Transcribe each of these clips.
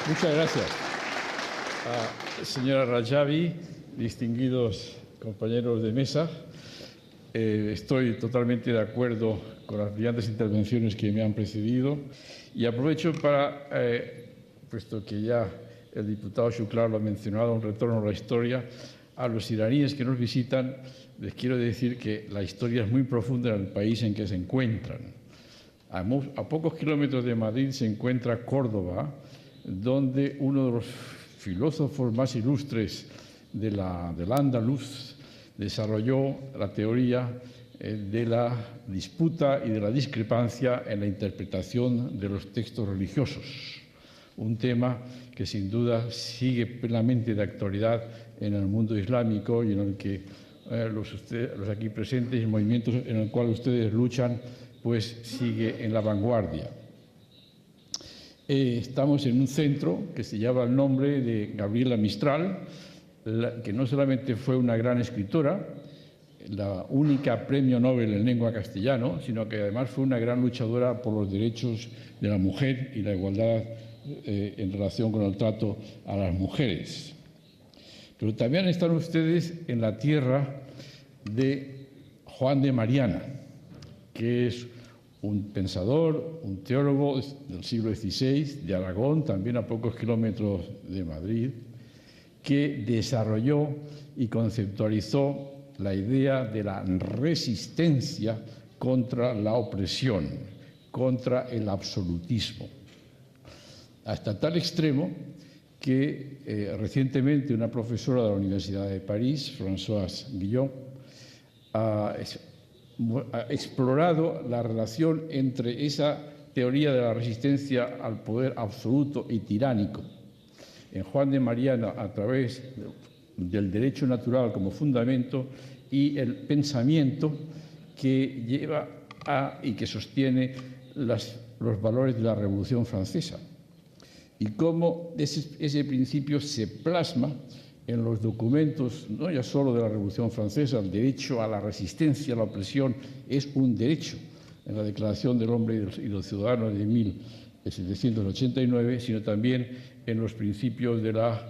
Muchas gracias. Señora Rajavi, distinguidos compañeros de mesa, estoy totalmente de acuerdo con las brillantes intervenciones que me han precedido y aprovecho para, puesto que ya el diputado Xuclà lo ha mencionado, un retorno a la historia, a los iraníes que nos visitan, les quiero decir que la historia es muy profunda en el país en que se encuentran. A pocos kilómetros de Madrid se encuentra Córdoba, donde uno de los filósofos más ilustres del Andaluz desarrolló la teoría de la disputa y de la discrepancia en la interpretación de los textos religiosos, un tema que sin duda sigue plenamente de actualidad en el mundo islámico y en el que los aquí presentes y el movimiento en el cual ustedes luchan pues sigue en la vanguardia. Estamos en un centro que se lleva el nombre de Gabriela Mistral, que no solamente fue una gran escritora, la única premio Nobel en lengua castellana, sino que además fue una gran luchadora por los derechos de la mujer y la igualdad en relación con el trato a las mujeres. Pero también están ustedes en la tierra de Juan de Mariana, que es un pensador, un teólogo del siglo XVI, de Aragón, también a pocos kilómetros de Madrid, que desarrolló y conceptualizó la idea de la resistencia contra la opresión, contra el absolutismo. Hasta tal extremo que recientemente una profesora de la Universidad de París, Françoise Guillon, ha explorado la relación entre esa teoría de la resistencia al poder absoluto y tiránico en Juan de Mariana a través del derecho natural como fundamento y el pensamiento que lleva a y que sostiene los valores de la Revolución Francesa y cómo ese principio se plasma en los documentos, no ya solo de la Revolución Francesa, el derecho a la resistencia a la opresión es un derecho en la Declaración del Hombre y del Ciudadano de 1789, sino también en los principios de la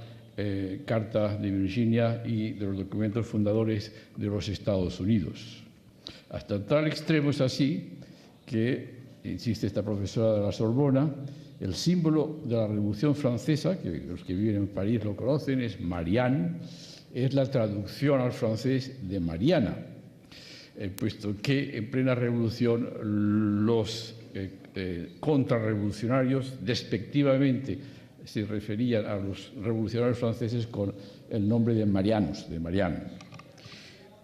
Carta de Virginia y de los documentos fundadores de los Estados Unidos. Hasta tal extremo es así que, insiste esta profesora de la Sorbona, el símbolo de la Revolución Francesa, que los que viven en París lo conocen, es Marianne, es la traducción al francés de Mariana, puesto que en plena revolución los contrarrevolucionarios despectivamente se referían a los revolucionarios franceses con el nombre de Marianos, de Marianne.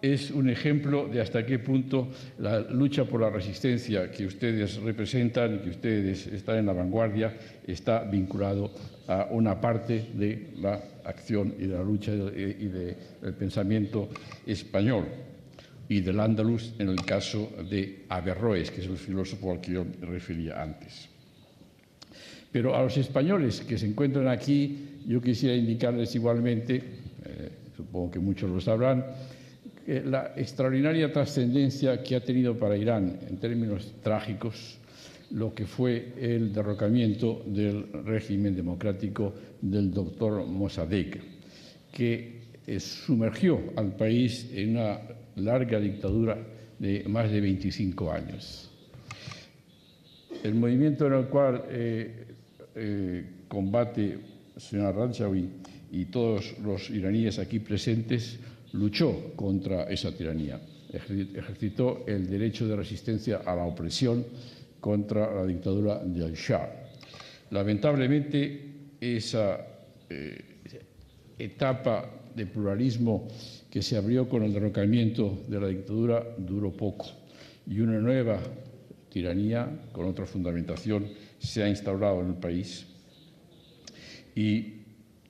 Es un ejemplo de hasta qué punto la lucha por la resistencia que ustedes representan y que ustedes están en la vanguardia está vinculado a una parte de la acción y de la lucha y del pensamiento español y del Andaluz en el caso de Averroes, que es el filósofo al que yo me refería antes. Pero a los españoles que se encuentran aquí, yo quisiera indicarles igualmente, supongo que muchos lo sabrán, la extraordinaria trascendencia que ha tenido para Irán en términos trágicos lo que fue el derrocamiento del régimen democrático del doctor Mossadegh, que sumergió al país en una larga dictadura de más de 25 años. El movimiento en el cual combate señora Rajavi y todos los iraníes aquí presentes luchó contra esa tiranía, ejercitó el derecho de resistencia a la opresión contra la dictadura del Shah. Lamentablemente, esa etapa de pluralismo que se abrió con el derrocamiento de la dictadura duró poco y una nueva tiranía con otra fundamentación se ha instaurado en el país y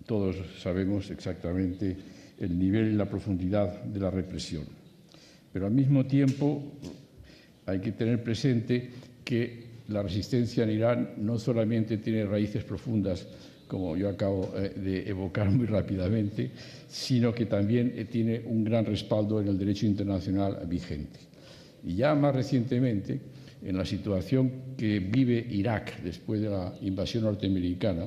todos sabemos exactamente el nivel y la profundidad de la represión. Pero al mismo tiempo hay que tener presente que la resistencia en Irán no solamente tiene raíces profundas, como yo acabo de evocar muy rápidamente, sino que también tiene un gran respaldo en el derecho internacional vigente. Y ya más recientemente, en la situación que vive Irak después de la invasión norteamericana,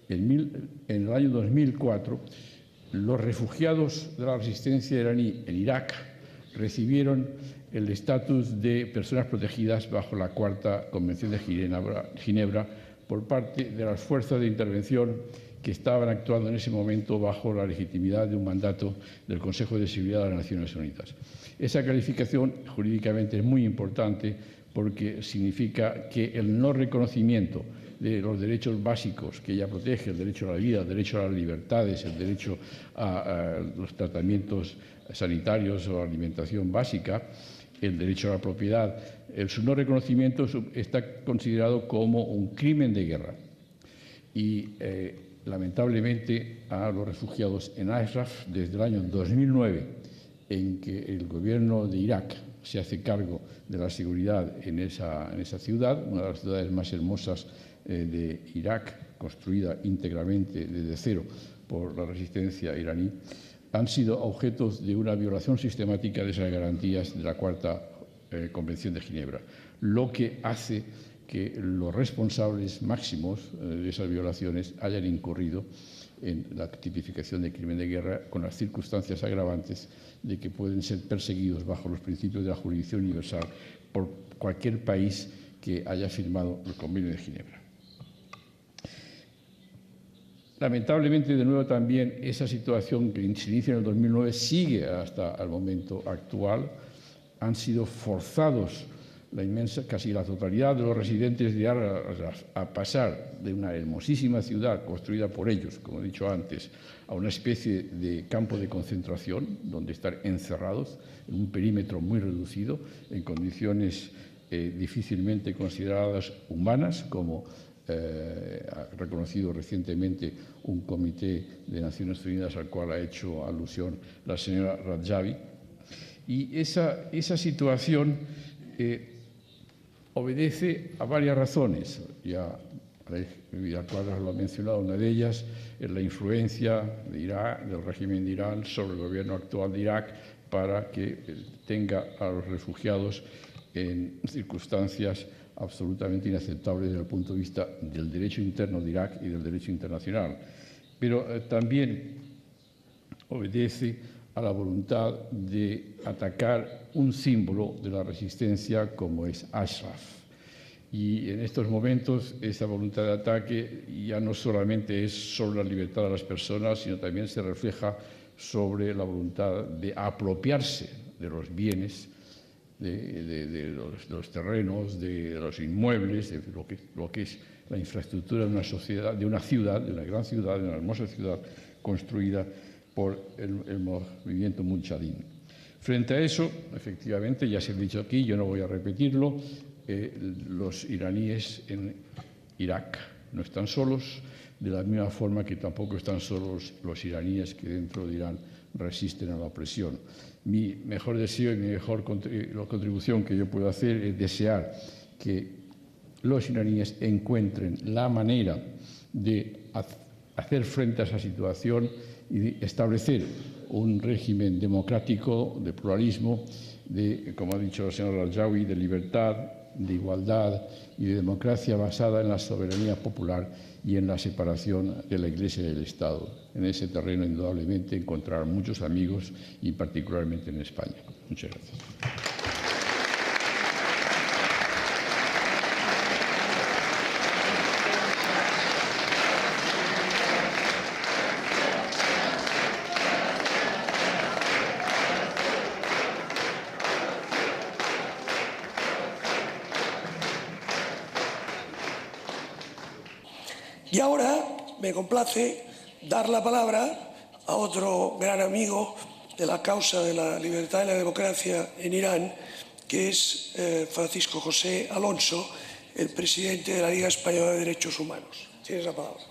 En el año 2004, los refugiados de la resistencia iraní en Irak recibieron el estatus de personas protegidas bajo la Cuarta Convención de Ginebra por parte de las fuerzas de intervención que estaban actuando en ese momento bajo la legitimidad de un mandato del Consejo de Seguridad de las Naciones Unidas. Esa calificación jurídicamente es muy importante porque significa que el no reconocimiento de los derechos básicos que ella protege, el derecho a la vida, el derecho a las libertades, el derecho a los tratamientos sanitarios o alimentación básica, el derecho a la propiedad, su no reconocimiento está considerado como un crimen de guerra. Y lamentablemente a los refugiados en Ashraf, desde el año 2009, en que el gobierno de Irak se hace cargo de la seguridad en esa ciudad, una de las ciudades más hermosas de Irak, construida íntegramente desde cero por la resistencia iraní, han sido objetos de una violación sistemática de esas garantías de la Cuarta Convención de Ginebra, lo que hace que los responsables máximos de esas violaciones hayan incurrido en la tipificación de crimen de guerra con las circunstancias agravantes de que pueden ser perseguidos bajo los principios de la jurisdicción universal por cualquier país que haya firmado el Convenio de Ginebra. Lamentablemente, de nuevo, también esa situación que se inicia en el 2009 sigue hasta el momento actual. Han sido forzados casi la totalidad de los residentes de Irak a pasar de una hermosísima ciudad construida por ellos, como he dicho antes, a una especie de campo de concentración donde estar encerrados en un perímetro muy reducido, en condiciones difícilmente consideradas humanas, como ha reconocido recientemente un comité de Naciones Unidas al cual ha hecho alusión la señora Rajavi. Y esa situación obedece a varias razones. Ya Vidal Quadras lo ha mencionado, una de ellas es la influencia de Irak, del régimen de Irán sobre el gobierno actual de Irak para que tenga a los refugiados en circunstancias absolutamente inaceptables desde el punto de vista del derecho interno de Irak y del derecho internacional. Pero también obedece a la voluntad de atacar un símbolo de la resistencia como es Ashraf. Y en estos momentos esa voluntad de ataque ya no solamente es sobre la libertad de las personas, sino también se refleja sobre la voluntad de apropiarse de los bienes, de los terrenos, de los inmuebles, de lo que es la infraestructura de una sociedad, de una ciudad, de una gran ciudad, de una hermosa ciudad construida por el movimiento Mujahideen. Frente a eso, efectivamente, ya se ha dicho aquí, yo no voy a repetirlo, los iraníes en Irak no están solos, de la misma forma que tampoco están solos los iraníes que dentro de Irán resisten a la opresión. Mi mejor deseo y mi mejor contribución que yo puedo hacer es desear que los iraníes encuentren la manera de hacer frente a esa situación y de establecer un régimen democrático, de pluralismo, como ha dicho el señor Rajavi, de libertad, de igualdad y de democracia basada en la soberanía popular y en la separación de la Iglesia y del Estado. En ese terreno, indudablemente, encontrarán muchos amigos y particularmente en España. Muchas gracias. Y ahora me complace dar la palabra a otro gran amigo de la causa de la libertad y la democracia en Irán, que es Francisco José Alonso, el presidente de la Liga Española de Derechos Humanos. Tienes la palabra.